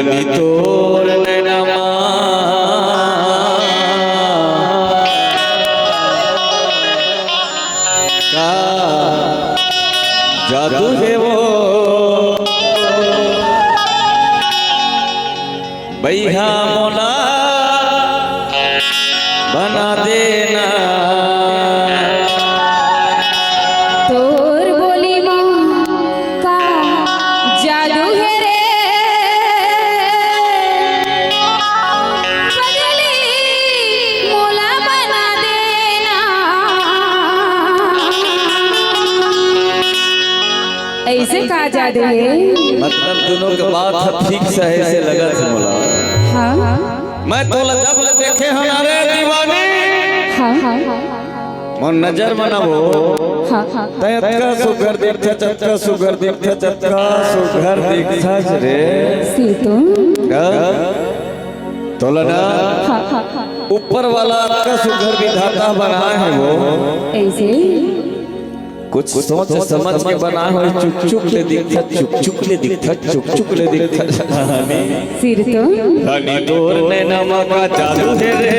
रानी तोर नैनमा का जादू है वो भैया मोला बना देना तोर बोली माँ का जादू है रे पगली मोला बना देना। ऐसे का जादू है? मतलब दोनों के बात ठीक से ऐसे लगा था मोला। हाँ मैं तो जब देखे हमारे दीवाने हाँ हाँ मन नजर बनावो हाँ तत्का सुगर देखता चत्का सुगर देखता चत्का सुगर देखता रे सीतो तोलना ऊपर वाला का सुगर विधाता बना है वो ऐसे कुछ सोच समझ के बना हो चुप चुप ले दिखता चुप चुप ले दिखता चुप चुप ले दिखता सिर तो रानी तोर ने नमक का जादू है रे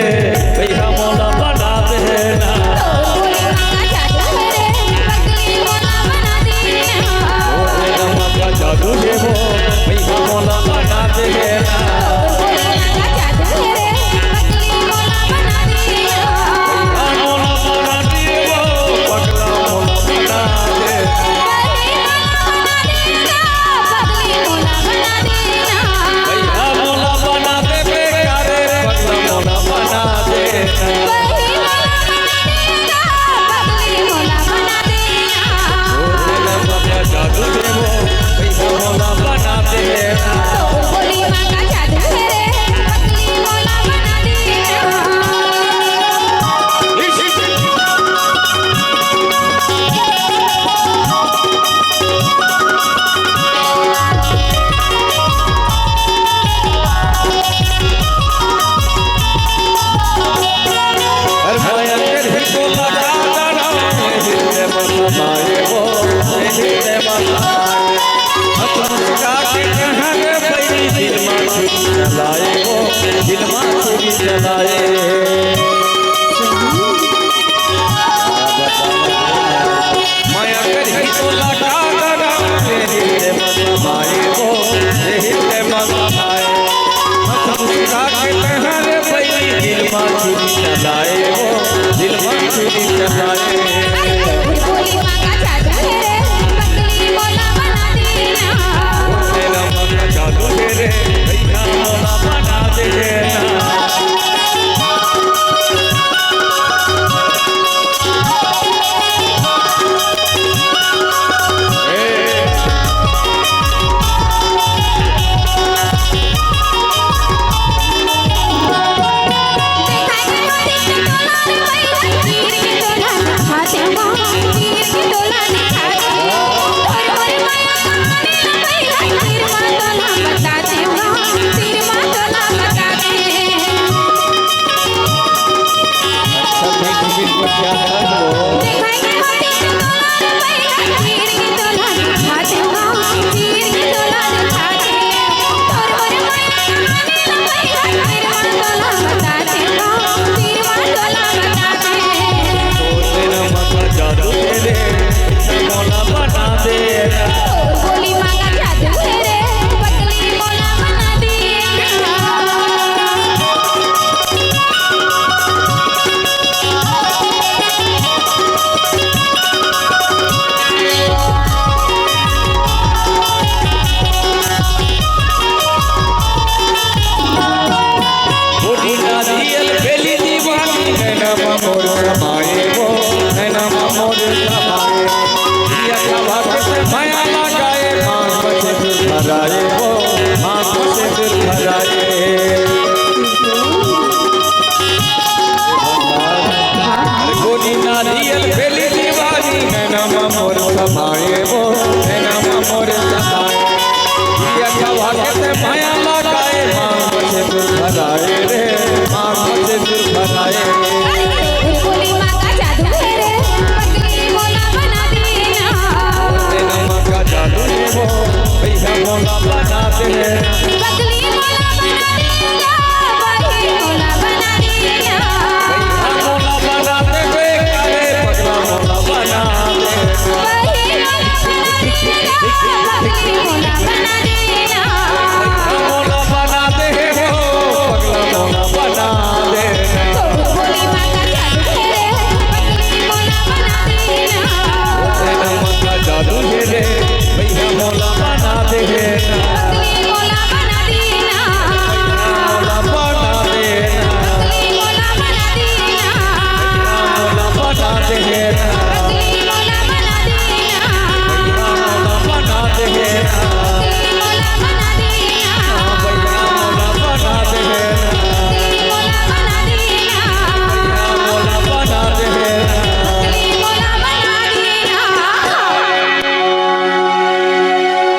भैया मोला बना देना नमक का जादू है वो भैया मोला बना देना मोर समाए वो